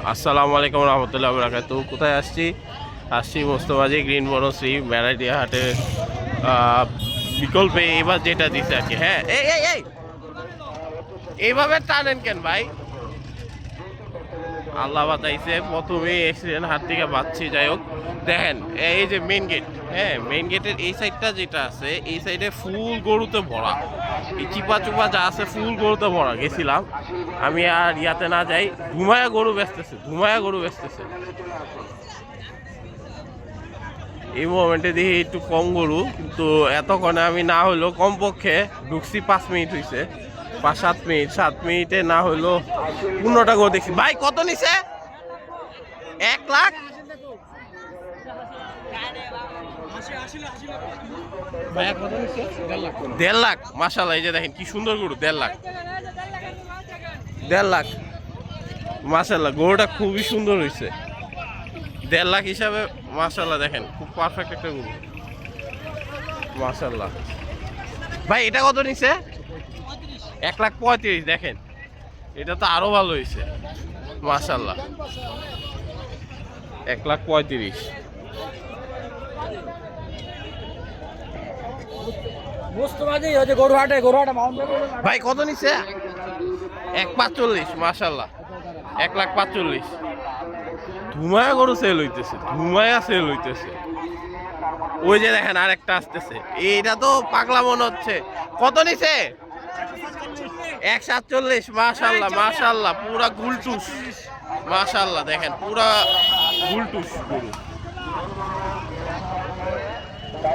আসসালামু আলাইকুম রহমতুল্লাহ বরকাতুহু। কোথায় আসছি মোস্তফাজি গ্রিন বনশ্রী ভ্যারাইটি হাটে বিকল্পে এবার যেটা দিছে আর কি। হ্যাঁ, এই এইভাবে টানেন কেন ভাই? আল্লাহ বাতাইছে, প্রথমে এক্সিডেন্ট হাত থেকে বাঁচছি। যাই হোক, দেখেন এই যে মেইন গেট, হ্যাঁ মেইন গেটের এই সাইডটা যেটা আছে, এই সাইডে ফুল গরুতে ভরা, এই চিপা চুপা যা আছে ফুল গরুতে ভরা। গেছিলাম আমি, আর ইয়াতে না যাই, ধুমায়া গরু বেচতেছে। এই মোমেন্টে দেখি একটু কম গরু, কিন্তু এতক্ষণে আমি না হইলেও কমপক্ষে ঢুকছি 5 মিনিট হয়েছে, 7 মিনিটে না হইলো 15টা গরু দেখছি। ভাই কত নিছে? 1 লাখ? দেড় লাখ? মাশাআল্লাহ, এই যে দেখেন কি সুন্দর গরু। 1.5 লাখ মাশাআল্লাহ, গরুটা খুবই সুন্দর হয়েছে। 1.5 লাখ হিসাবে মাশাআল্লাহ, দেখেন খুব পারফেক্ট একটা গরু মাশাআল্লাহ। ভাই এটা কত নিছে? 1,35,000। দেখেন এটা তো আরো ভালো হয়েছে মাশাআল্লাহ, 1,35,000। ভাই কত নিছে? 1,45,000 মাশাআল্লাহ, 1,45,000। ধুমায়া গরু সেল হইতেছে। ওই যে দেখেন আরেকটা আসতেছে, এইটা তো পাগলা মনে হচ্ছে। কত নিছে? 1,47,000 মাশাআল্লাহ, পুরা গুলটুস মাশাআল্লাহ। দেখেন পুরা গুলটুস গরু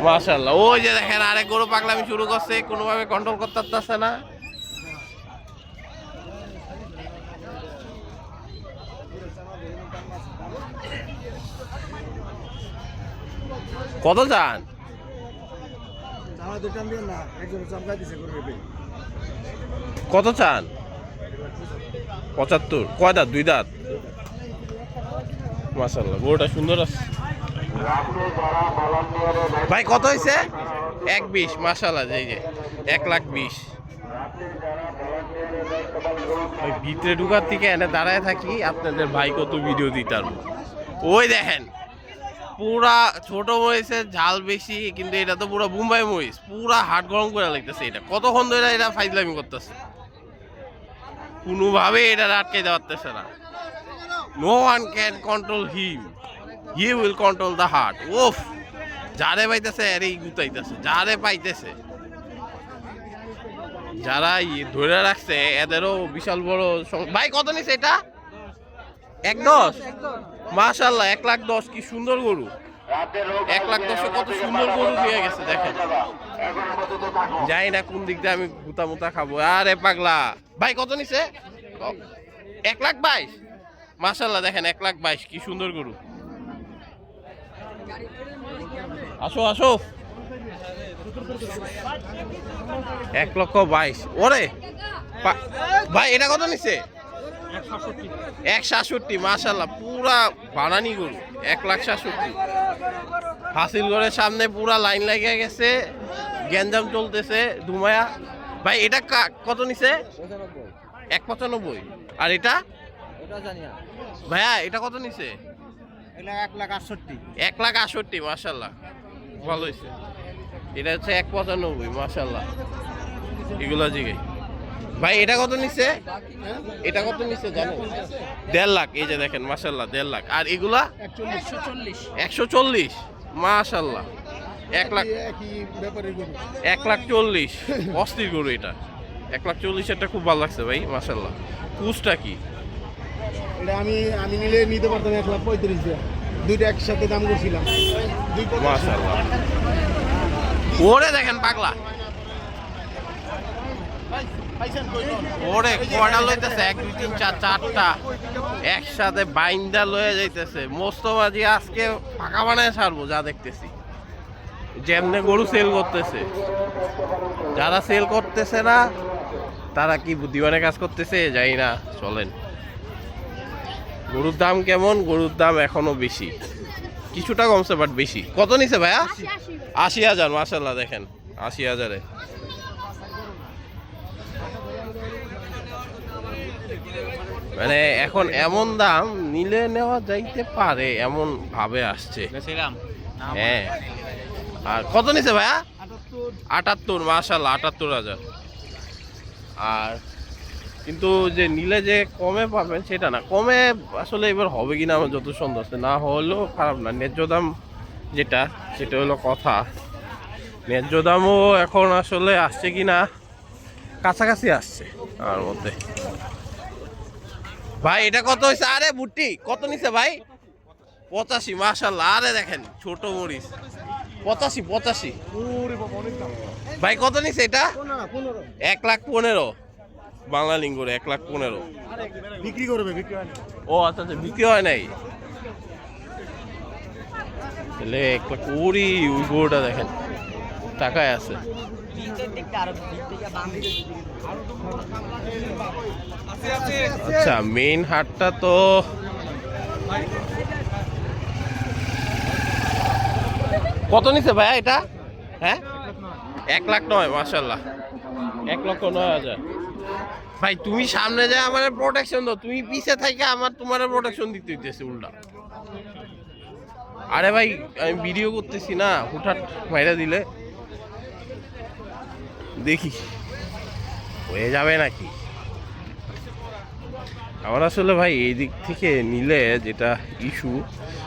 মাশাআল্লাহ। ওই যে দেখেন আরেক গরু পাগলামি শুরু করছে, কোনোভাবে কন্ট্রোল করতে পারতেছে না। কত চান? কত চান? 75। কয় দাঁত? 2 দাঁত মাশাআল্লাহ, গরুটা সুন্দর আছে। ভাই কত হয়েছে? 1,20 মাশাআল্লাহ, এই যে 1,20,000। ভিতরে ঢুকার থেকে এনে দাঁড়ায় থাকি, আপনাদের ভাই কত ভিডিও দিতাম। ওই দেখেন পুরা ছোট মরিচের ঝাল বেশি, কিন্তু এটা তো পুরো বোম্বাই মরিচ, পুরা হাট গরম করে লাগতেছে। এটা কতক্ষণ ধরে এটা ফাইজলামি করতেছে, কোনোভাবে এটা আটকে যাওয়াতেছে না। No one can control him, he will control the heart. ওফ, যারে পাইতেছে আরে গুতাইতেছে, যারে পাইতেছে, যারা ধরে রাখছে এদেরও বিশাল বড়। ভাই কত নিছে এটা? 1,10,000 মাশাআল্লাহ, 1,10,000। কি সুন্দর গরু, 1,10,000 কত সুন্দর গরু দিয়ে গেছে। দেখেন যাই না কোন দিক দিয়ে আমি গুতা খাবো। আরে পাগলা, ভাই কত নিছে? 1,22,000 মাশাআল্লাহ। দেখেন 1,22,000, কি সুন্দর গরু। আসো 1,22,000। ওরে ভাই এটা কত নিছে? 1,67 মাশাআল্লাহ, পুরা বানানি গরু। 1,67,000। হাসিলগড়ের সামনে পুরা লাইন লেগে গেছে, গ্যাঞ্জাম চলতেছে ধুমায়া। ভাই এটা কত নিছে? 1,95,000। আর এটা ভাইয়া এটা কত নিছে? 1,68,000 মাশাআল্লাহ, ভালো হয়েছে। এটা হচ্ছে 1,95,000 মাশাআল্লাহ। এগুলা জিগাই ভাই এটা কত নিছে? এটা কত নিছে জানেন? 1.5 লাখ। এই যে দেখেন মাশাআল্লাহ, 1.5 লাখ। আর এগুলা 140 মাশাআল্লাহ, 1,40,000 অস্থির গরু এটা। 1,40,000 এটা খুব ভালো লাগছে ভাই মাশাআল্লাহ। কুচটা কি? আমি নিলে নিতে পারতাম 1,35,000 দুইটা একসাথে দাম করছিলাম মাশাআল্লাহ। ওরে দেখেন পাগলা, ওরে কয়টা লইতেছে? 1 2 3 4 4টা একসাথে বাইন্দা লয়ে যাইতেছে। মোস্তফাজি আজকে ফাঁকা বানায় ছাড়বো, যা দেখতেছি। যেমনে গরু সেল করতেছে, যারা সেল করতেছে না তারা কি বুদ্ধিমানের কাজ করতেছে জানি না। চলেন, গরুর দাম কেমন? গরুর দাম এখনো বেশি, কিছুটা কমছে বাট বেশি। কত নিছে ভাইয়া? 80,000 মাশাআল্লাহ। দেখেন 80,000-এ মানে এখন এমন দাম নিলে নেওয়া যাইতে পারে এমন ভাবে আসছে। হ্যাঁ, আর কত নিছে ভাইয়া? 78, মাশাআল্লাহ 78,000। আর কিন্তু যে নিলে যে কমে পাবেন সেটা না, কমে আসলে এবার হবে কিনা আমার যত সন্দেহ আছে, না হলেও খারাপ না। ন্যায্য দাম যেটা, সেটা হলো কথা। ন্যায্য দামও এখন আসলে আসছে কিনা, কাছাকাছি আসছে আমার মধ্যে। ভাই এটা কত হয়েছে? আরে ভুট্টি কত নিছে ভাই? 85, মাশাআল্লাহ। আরে দেখেন ছোট মরিচ 85। ভাই কত নিছে এটা? 1,15,000 বাংলা লিঙ্গরে, 1,15,000 বিক্রি করবে, বিক্রি হয় না। ও আচ্ছা আচ্ছা, বিক্রি হয় নাই। তাহলে 1,20,000 ওই গরুটা দেখেন টাকায় আছে। আচ্ছা, মেইন হাটটা তো কত নিছে ভাইয়া এটা? হ্যাঁ, 1,09,000, মাশাআল্লাহ 1,09,000। ভাই তুমি সামনে যায় আমার প্রোটেকশন দাও, তুমি পিছে থেকে আমার তোমার প্রোটেকশন দিতে হইতেছে উল্টা। আরে ভাই আমি ভিডিও করতেছি না, হুটহাট মাইরা দিলে দেখি হয়ে যাবে নাকি। আমার আসলে ভাই এই দিক থেকে নিলে যেটা ইস্যু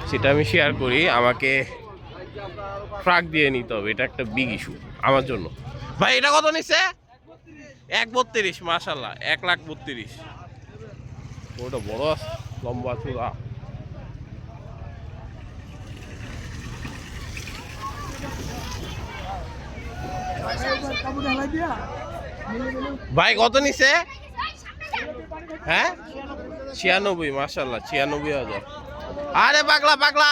সেটা আমি শেয়ার করি, আমাকে ট্রাক দিয়ে নিতে হবে, এটা একটা বিগ ইস্যু আমার জন্য। ভাই এটা কত নিচ্ছে? 1,32, মাশাআল্লাহ 1,32,000। ওটা বড় আছে, লম্বা চূড়া। ভাই কত নিছে? হ্যাঁ 96, মাশাআল্লাহ 96,000। আরে পাগলা পাগলা,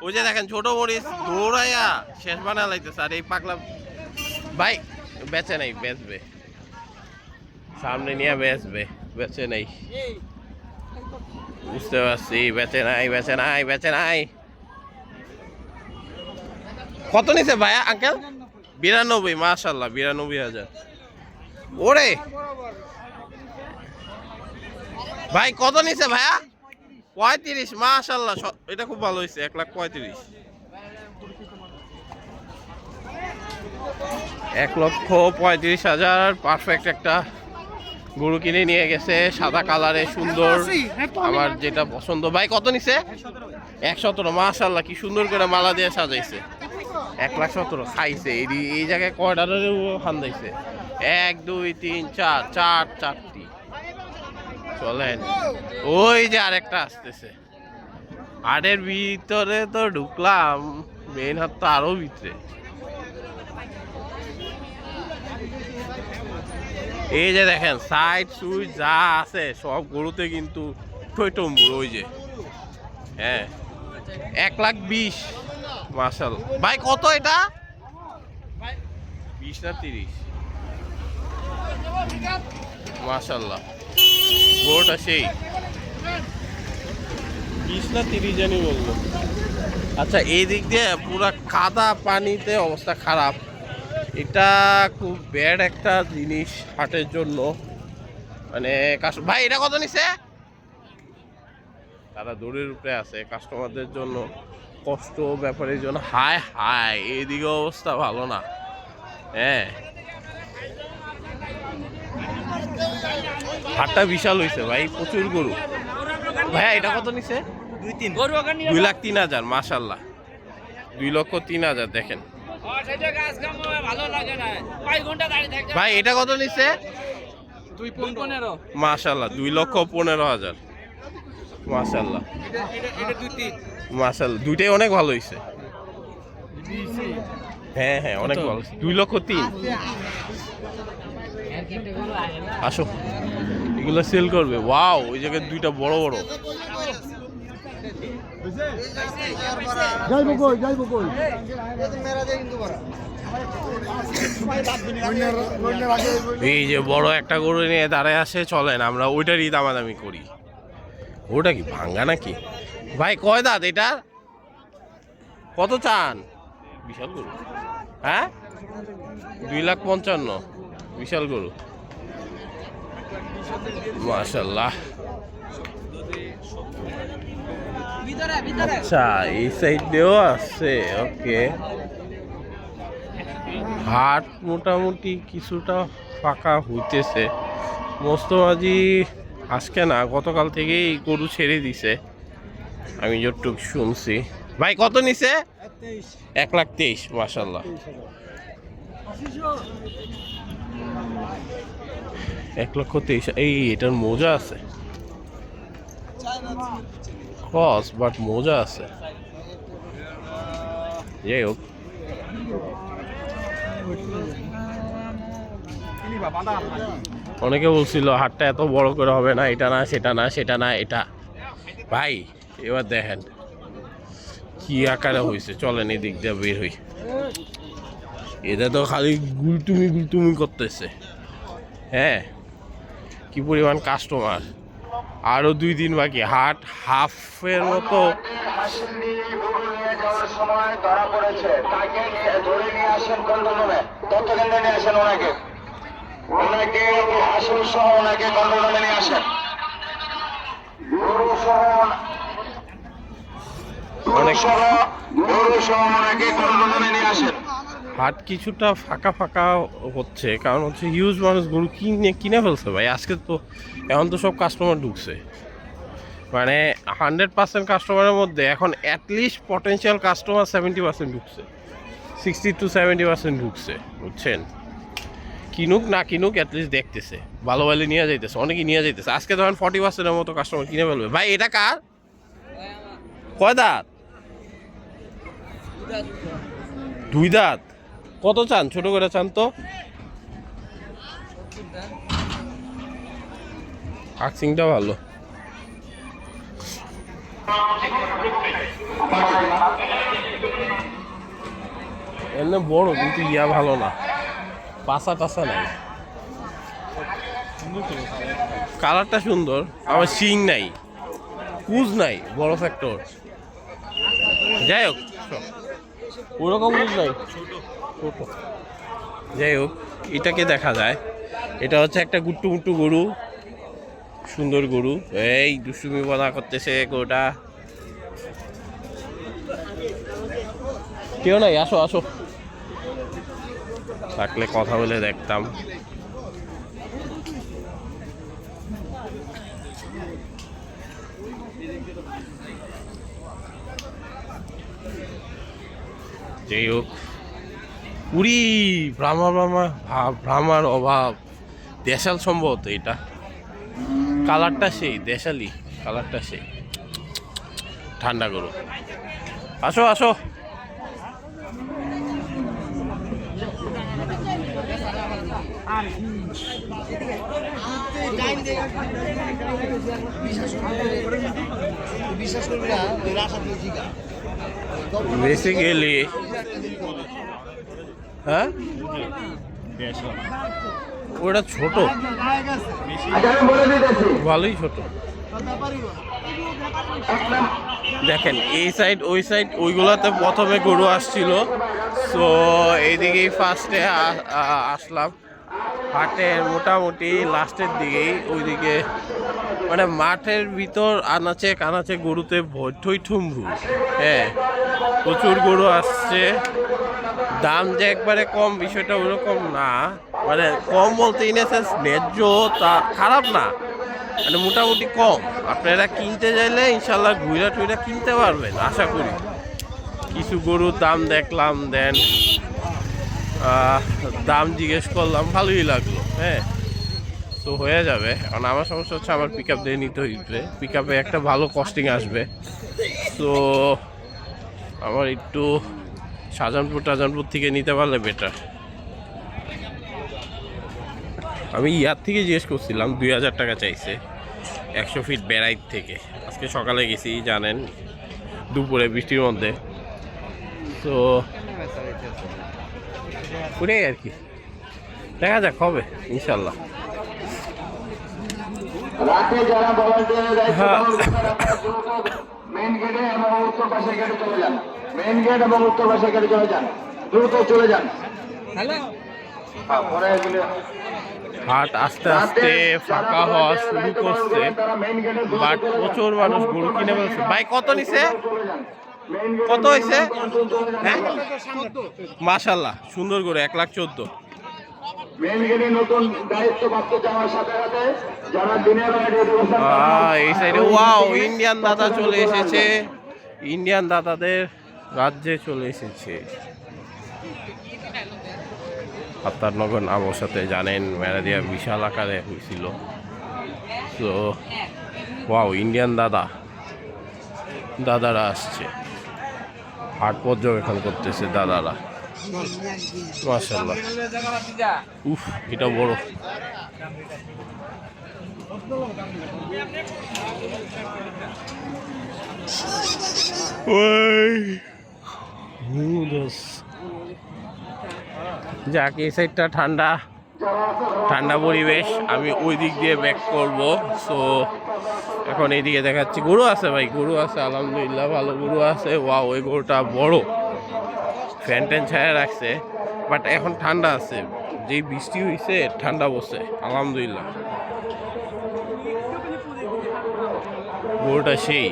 ওই যে দেখেন ছোট মরিচ দৌড়াইয়া শেষ বানা লাইতেছে। আর এই পাগলা ভাই বেচে নাই, বেচবে সামনে নিয়ে বেচবে, বেচে নাই, বুঝতে পারছি। বেচে নাই, বেচে নাই, বেচে নাই। কত নিছে ভাইয়া আঙ্কেল? 92, মাশাআল্লাহ 92,000। ওরে ভাই কত নিছে ভাইয়া? 35, মাশাআল্লাহ, এটা খুব ভালো হয়েছে, 1,35,000। 1,35,000 পারফেক্ট একটা গরু কিনে নিয়ে গেছে, সাদা কালারে সুন্দর, আমার যেটা পছন্দ। ভাই কত নিছে? 1,17, মাশাআল্লাহ কি সুন্দর করে মালা দিয়ে সাজাইছে। 1,17,000 খাইছে। এই জায়গায় কয়টারেও হান্দাইছে? 1 2 3 4, চারটি। চলেন ওই যে আরেকটা আসতেছে। হাটের ভিতরে তো ঢুকলাম, মেইন হাট তো আরো ভিতরে। এই যে দেখেন সাইড সুইচ যা আছে সব গরুতে কিন্তু টইটম্বুর। ওই যে হ্যাঁ 1,20,000, মাশাআল্লাহ। ভাই কত এটা? 20 না 30, মাশাআল্লাহ গরুটা সেই 20 না 30 জানি বললো। আচ্ছা এই দিক দিয়ে পুরা কাদা পানিতে অবস্থা খারাপ, এটা খুব ব্যাড একটা জিনিস হাটের জন্য। মানে ভাই এটা কত নিছে? তারা দৌড়ের উপরে আছে, কাস্টমারদের জন্য কষ্ট, ব্যাপারের জন্য হায় হায়, এইদিকে অবস্থা ভালো না। হ্যাঁ হাটটা বিশাল হয়েছে ভাই, প্রচুর গরু। ভাইয়া এটা কত নিছে? 2,03,000, মাশাআল্লাহ 2,03,000। দেখেন ভাই এটা কত নিছে? 2,15,000, মাশাআল্লাহ 2,15,000, মাশাআল্লাহ মাশাআল্লাহ। দুইটাই অনেক ভালো হয়েছে। হ্যাঁ হ্যাঁ অনেক ভালো, 2,03,000। আসো এগুলো সেল করবে। ওয়াও, ওই জায়গায় দুইটা বড় বড়। এই যে বড় একটা গরু নিয়ে দাঁড়ায় আসে, চলেন আমরা ওইটারই দামাদামি করি। ওটা কি ভাঙ্গা নাকি? ভাই কয় দাঁত এটা? কত চান? বিশাল গরু। হ্যাঁ 2,55,000, বিশাল গরু। মাশাআল্লাহ। আচ্ছা এই সাইড দিয়েও আছে। ওকে, হাট মোটামুটি কিছুটা ফাঁকা হইতেছে। মোস্তফাজি আজকে না গতকাল থেকেই গরু ছেড়ে দিছে আমি যতটুকু শুনছি। ভাই কত নিছে? 1,23,000। মাশাআল্লাহ, 1,23,000। এই এটার মোজা আছে, ক্রস বাট মোজা আছে। যাই হোক, অনেকে বলছিল হাটটা এত বড় করে হবে না, এটা না সেটা না সেটা না এটা। ভাই এবার দেখেন কি আকারে হয়েছে। চলেন এই দিক দিয়ে বের হই। এটা তো খালি গুলটুমি গুলটুমি করতেছে। হ্যাঁ, কি পরিমাণ কাস্টমার। আরো 2 দিন বাকি, হাট হাফের মতো। সময় ধরা পড়েছে, তাকে ধরে নিয়ে আসেন কন্ট্রোল রুমে, তথ্য কেন্দ্রে নিয়ে আসেন ওনাকে আসল সহ ওনাকে কন্ট্রোল রুমে নিয়ে আসেন। হাট কিছুটা ফাঁকা ফাঁকা হচ্ছে, কারণ হচ্ছে হিউজ মানুষ গরু কিনে ফেলছে ভাই আজকে। তো এখন তো সব কাস্টমার ঢুকছে, মানে 100% কাস্টমারের মধ্যে এখন অ্যাটলিস্ট পটেনশিয়াল কাস্টমার 70% ঢুকছে, 60 to 70% ঢুকছে, বুঝছেন। কিনুক না কিনুক অ্যাটলিস্ট দেখতেছে, ভালো ভালো নিয়ে যাইতেছে, অনেকেই নিয়ে যাইতেছে। আজকে ধরেন 40%-এর মতো কাস্টমার কিনে ফেলবে। ভাই এটা কার? কয় দাঁত? 2 দাঁত। কত চান? ছোট করে চান তো। আক্সিংটা ভালো। এমনি বড় কিন্তু ইয়া ভালো না, পাশা টাসা নাই। কালারটা সুন্দর, আবার শিং নাই, কুজ নাই, বড় ফ্যাক্টর। যাই হোক, ওরকম কুজ নাই, ছোট। যাই হোক, এটাকে দেখা যায়, এটা হচ্ছে একটা গুট্টু মুট্টু গরু, সুন্দর গরু। এই দুষ্টুমি বনা করতেছে গরুটা। কেউ নাই, আসো আসো, থাকলে কথা বলে দেখতাম। যাই হোক, উড়ি ভ্রামার অভাব। দেশাল সম্ভবত এটা, কালারটা সেই দেশালি, কালারটা সেই। ঠান্ডা গরু। আসো আসো, বেসিক্যালি হ্যাঁ ওটা ছোট, ভালোই ছোট। দেখেন এই সাইড ওই সাইড ওইগুলোতে প্রথমে গরু আসছিল, সো এইদিকেই ফার্স্টে আসলাম। হাটের মোটামুটি লাস্টের দিকেই ওইদিকে, মানে মাঠের ভিতর আনাচে কানাচে গরুতে ভর্তই ঠুমভু। হ্যাঁ, প্রচুর গরু আসছে। দাম যে একবারে কম বিষয়টা ওরকম না, মানে কম বলতে ইনসেন্স ন্যায্য, তা খারাপ না, মানে মোটামুটি কম। আপনারা কিনতে চাইলে ইনশাল্লাহ ঘুরা টুইরা কিনতে পারবেন আশা করি। কিছু গরুর দাম দেখলাম, দেন দাম জিজ্ঞেস করলাম, ভালোই লাগলো। হ্যাঁ, তো হয়ে যাবে। কারণ আমার সমস্যা হচ্ছে আমার পিক আপ দিয়ে নিতে হইবে, পিক আপে একটা ভালো কস্টিং আসবে। তো আমার একটু শাহজাহানপুর থেকে নিতে পারলে বেটার। আমি ইয়ার থেকে জিজ্ঞেস করছিলাম, 2,000 টাকা চাইছে 100 ফিট বেড়াইট থেকে। আজকে সকালে গেছি জানেন, দুপুরে বৃষ্টির মধ্যে। তো ওটাই আর কি, দেখা যাক, হবে ইনশাল্লাহ। মেইন গেটে এবং উত্তর পাশের গেটে চলে যান, মেইন গেট এবং উত্তর পাশের গেটে চলে যান, দ্রুত চলে যান। হ্যালো, পরে হাট আস্তে আস্তে ফাঁকা হওয়া শুরু করছে, বাট প্রচুর মানুষ গরু কিনে ফেলছে। ভাই কত নিছে, কত হয়েছে? হ্যাঁ মাশাল্লাহ সুন্দর করে 1,14,000। এই সাইডে ওয়াও ইন্ডিয়ান দাদা চলে এসেছে, ইন্ডিয়ান দাদাদের রাজ্যে চলে এসেছে। আফতারনগর আমার সাথে জানেন ম্যালেরিয়া বিশাল আকারে হয়েছিল। তো ওয়াও ইন্ডিয়ান দাদারা আসছে, হাট পর্যবেক্ষণ করতেছে দাদারা। মাশাআল্লাহ, উফ এটা বড়। যাক এই সাইডটা ঠান্ডা ঠান্ডা পরিবেশ, আমি ওই দিক দিয়ে ব্যাক করব। সো এখন এইদিকে দেখাচ্ছি গরু আছে ভাই, গরু আছে আলহামদুলিল্লাহ, ভালো গরু আছে। ওয়াও ওই গরুটা বড়, ফ্যান ট্যান ছায়া রাখছে, বাট এখন ঠান্ডা আছে, যেই বৃষ্টি হয়েছে ঠান্ডা বসে আলহামদুলিল্লাহ। গরুটা সেই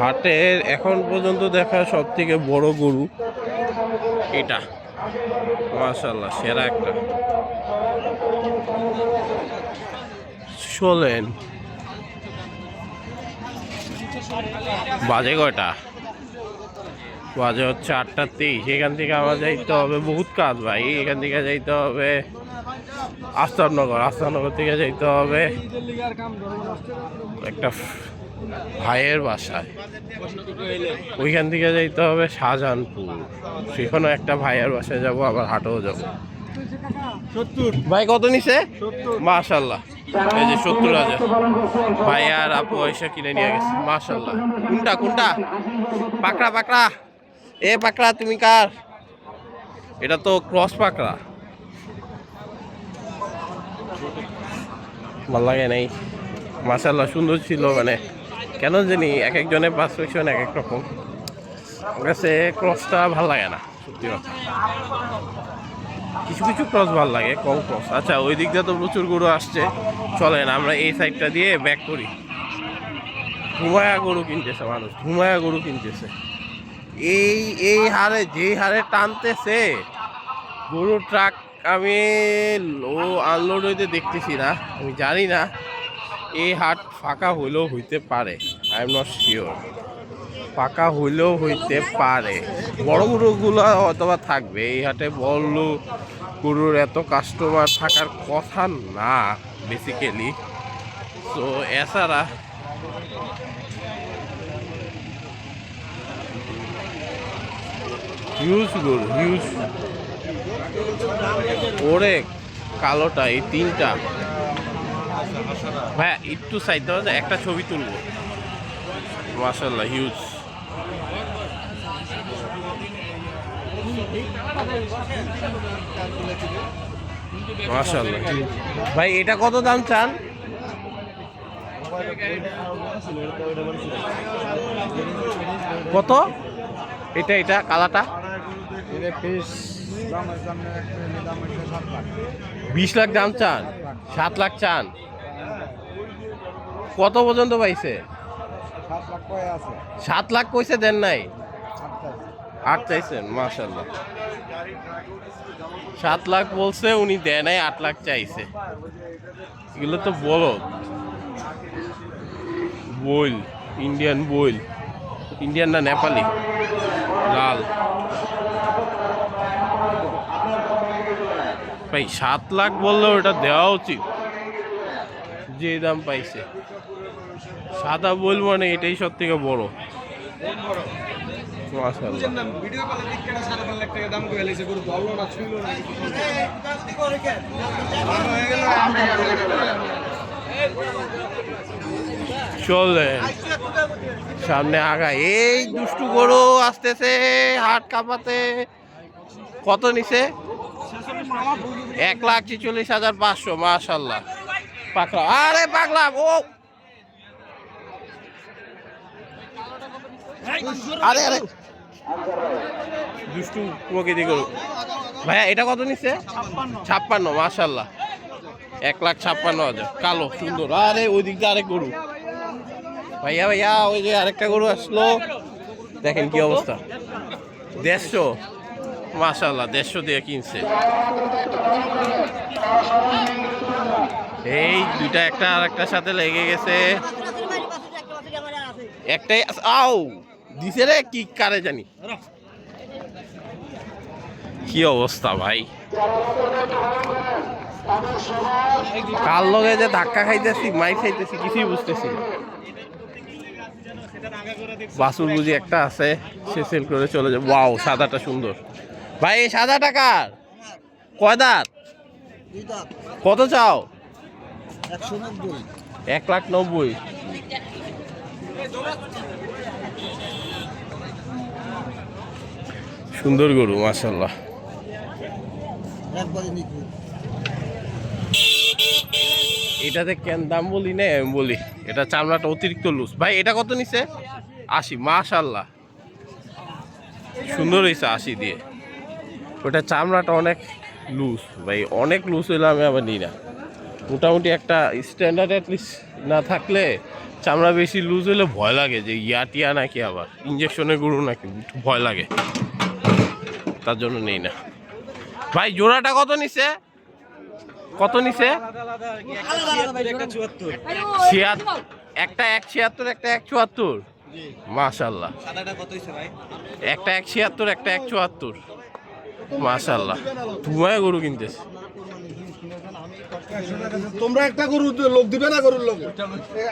হাটের এখন পর্যন্ত দেখা সব থেকে বড় গরু এটা, মাশাআল্লাহ সেরা একটা। চলেন, বাজে কয়টা? বাজে হচ্ছে 8:23। এখান থেকে আমার যাইতে হবে বহুত কাজ ভাই, এখান থেকে যাইতে হবে আফতারনগর থেকে যাইতে হবে একটা ভাইয়ের বাসায়, ওইখান থেকে যাইতে হবে শাহজাহানপুর, সেখানে একটা ভাইয়ের বাসায় যাব, আবার হাটেও যাব। ভাই কত নিছে? মাশাআল্লাহ এই যে 70,000 ভাই আর আপু পয়সা কিনে নিয়ে গেছে মাশাআল্লাহ। কোনটা পাকড়া এ পাকড়া তুমি কার? এটা তো ক্রস পাকড়া, ভাল লাগে নাই। মাশাআল্লাহ সুন্দর ছিল, মানে কেন জানি এক একজনের পারসেপশন এক এক রকম, আমার কাছে ক্রসটা ভাল লাগে না সত্যি কথা। কিছু কিছু ক্রস ভাল লাগে, কম ক্রস। আচ্ছা ওই দিক দিয়ে তো প্রচুর গরু আসছে, চলেন আমরা এই সাইডটা দিয়ে ব্যাক করি। ধুমায়া গরু কিনতেছে মানুষ, ধুমায়া গরু কিনতেছে। এই হারে যেই হারে টানতেছে গরু ট্রাক, আমি আনলোড হইতে দেখতেছি না, আমি জানি না এই হাট ফাঁকা হইলেও হইতে পারে, আই এম নট শিওর, ফাঁকা হইলেও হইতে পারে। বড় গরুগুলো হয়তোবা থাকবে এই হাটে, বড় গরুর এত কাস্টমার থাকার কথা না বেসিক্যালি। তো এছাড়া হিউজ গরু, হিউজ। ওরে কালোটা এই তিনটা ভাই একটু সাইড দেওয়া যায়, একটা ছবি তুলবো। মাশাআল্লাহ হিউজ। মাশাআল্লাহ ভাই এটা কত দাম চান? কত এটা কালাটা? 20 লাখ দাম চান? 7 লাখ চান? কত পর্যন্ত পাইছে? 7 লাখ কইছে, দেন নাই? 8 চাইছেন? মাশাআল্লাহ 7 লাখ বলছে উনি, দেয় নাই, 8 লাখ চাইছে। এগুলো তো বলদ, বইল, ইন্ডিয়ান বইল, ইন্ডিয়ান না নেপালি, লাল। ভাই 7 লাখ বললে ওটা দেওয়া উচিত, যে দাম পাইছে। সাদা বইল মানে এটাই সব থেকে বড়। চলেন সামনে আগা, এই দুষ্টু গরু আসতেছে হাট কাঁপাতে। কত নিছে? 1,46,500। মাশাআল্লাহ পাকড়া, আরে পাগলা ও, আরে দুষ্টু প্রকৃতি গরু। ভাইয়া এটা কত নিচ্ছে? 56, মাশাল্লাহ। 1,56,000। কালো সুন্দর। আরে ওই দিক দিয়ে আরেক গরু। ভাইয়া ভাইয়া ওই যে আরেকটা গরু আসলো, দেখেন কি অবস্থা। 150, মাশাল্লাহ, 150 দিয়ে কিনছে। এই দুইটা একটা আর একটার সাথে লেগে গেছে। একটাই আও দিছে রে, কি কারে জানি। কি অবস্থা ভাই, কার লগে যে ধাক্কা খাইতেছি, মাই খাইতেছি, কিছুই বুঝতেছি না। বাসুর বুঝি একটা আছে, সে সেল করে চলে যায়। ওয়াও, সাদাটা সুন্দর। ভাই এই সাদা টাকার কয় দাঁত? কত চাও? 1,90,000। সুন্দর গরু মাশাআল্লাহ। এটাতে কেন দাম বলি না, আমি বলি এটা চামড়াটা অতিরিক্ত লুজ। ভাই এটা কত নিছে? 80, মাশাআল্লাহ, সুন্দর হয়েছে 80 দিয়ে। ওটা চামড়াটা অনেক লুজ ভাই, অনেক লুজ হইলে আমি আবার নিই না। মোটামুটি একটা স্ট্যান্ডার্ড অ্যাটলিস্ট না থাকলে, চামড়া বেশি লুজ হলে ভয় লাগে যে টিয়া নাকি আবার ইঞ্জেকশনের গরু নাকি, ভয় লাগে, তার জন্য নেই না। ভাই জোড়াটা কত নিছে? কত নিছে? একটা 176, একটা 174। মাশাআল্লাহ। একটা 176, একটা 174। মাশাআল্লাহ, তোমায় গরু কিনতেছে। তোমরা একটা গরু লোক দিবে না, গরুর লোক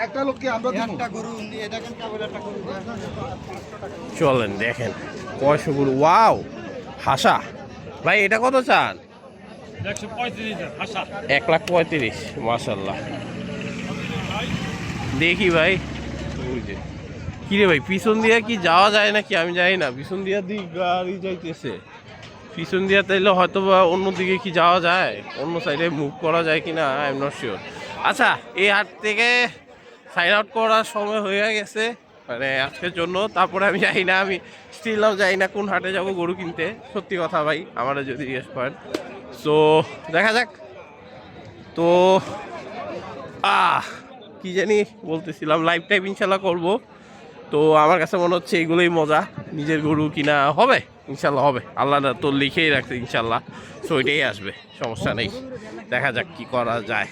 একটা লোককে আমরা একটা গরু চলেন দেখেন কয়শো গরু। ওয়াও, হাসা। ভাই এটা কত চান? 1,35,000, মাশাআল্লাহ। দেখি ভাই, কি রে ভাই, পিছন দিয়ে কি যাওয়া যায় নাকি আমি জানি না। পিছন দিয়া দিক গাড়ি যাইতেছে, পিছন দিয়া তাইলে হয়তো বা অন্যদিকে কি যাওয়া যায়, অন্য সাইডে মুভ করা যায় কিনা, আই এম নট শিওর। আচ্ছা, এই হাট থেকে সাইন আউট করার সময় হয়ে গেছে মানে আজকের জন্য। তারপরে আমি যাই না, আমি স্টিলও যাই না কোন হাটে যাব গরু কিনতে, সত্যি কথা ভাই, আমারা যদি জিজ্ঞেস করেন। সো দেখা যাক। তো কি জানি বলতেছিলাম, লাইভ টাইপ ইনশাল্লাহ করবো। তো আমার কাছে মনে হচ্ছে এইগুলোই মজা, নিজের গরু কিনা হবে ইনশাল্লাহ, হবে, আল্লাহ তো লিখেই রাখছে ইনশাল্লাহ। সো এটাই আসবে, সমস্যা নেই, দেখা যাক কি করা যায়।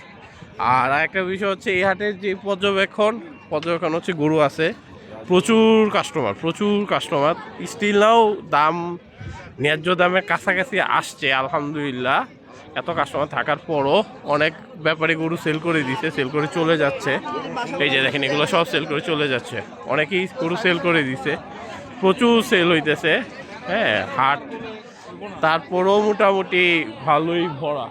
আর একটা বিষয় হচ্ছে, এই হাটের যে পর্যবেক্ষণ হচ্ছে গরু আছে, প্রচুর কাস্টমার স্টিল নাও দাম ন্যায্য দামের কাছাকাছি আসছে আলহামদুলিল্লাহ। এত কাস্টমার থাকার পরও অনেক ব্যাপারে গরু সেল করে দিছে, সেল করে চলে যাচ্ছে। এই যে দেখেন, এগুলো সব সেল করে চলে যাচ্ছে, অনেকেই গরু সেল করে দিছে, প্রচুর সেল হইতেছে। হ্যাঁ, হাট তারপরও মোটামুটি ভালোই ভরা।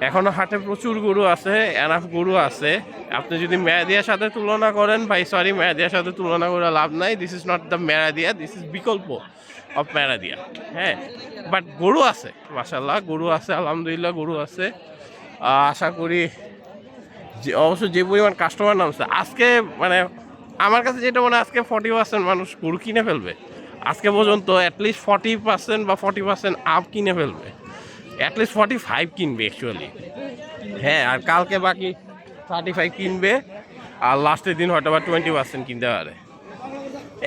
এখনো হাটে প্রচুর গরু আছে, এনাফ গরু আছে। আপনি যদি মেয়াদিয়ার সাথে তুলনা করেন, মেয়াদিয়ার সাথে তুলনা করে লাভ নাই। দিস ইজ নট দ্য মেয়াদিয়া, দিস ইজ বিকল্প অফ মেয়াদিয়া। হ্যাঁ, বাট গরু আছে মাশাআল্লাহ, গরু আছে আলহামদুলিল্লাহ, গরু আছে। আশা করি যে অবশ্য যে পরিমাণ কাস্টমার নামছে আজকে, মানে আমার কাছে যেটা মনে হয় আজকে 40% মানুষ গরু কিনে ফেলবে। আজকে পর্যন্ত অ্যাটলিস্ট 40% বা 40% আপ কিনে ফেলবে, অ্যাটলিস্ট 45 কিনবে অ্যাকচুয়ালি। হ্যাঁ, আর কালকে বাকি 35 কিনবে, আর লাস্টের দিন হয়তো বা 20% কিনতে পারে,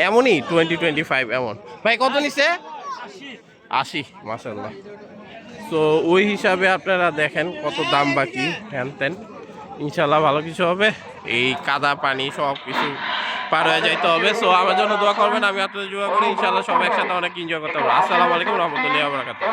এমনই 20-25 এমন। ভাই কত নিছে? 80, মাশাআল্লাহ। তো ওই হিসাবে আপনারা দেখেন কত দাম বাকি, হ্যান ত্যান। ইনশাল্লাহ ভালো কিছু হবে, এই কাদা পানি সব কিছু পার হয়ে যাইতে হবে। সো আমার জন্য দোয়া করবেন, আমি আপনাদের দোয়া করি ইনশাল্লাহ সব একসাথে অনেক এনজয় করতে পারবো। আসসালামু আলাইকুম রহমতুল্লাহি ওয়া বারাকাতুহু।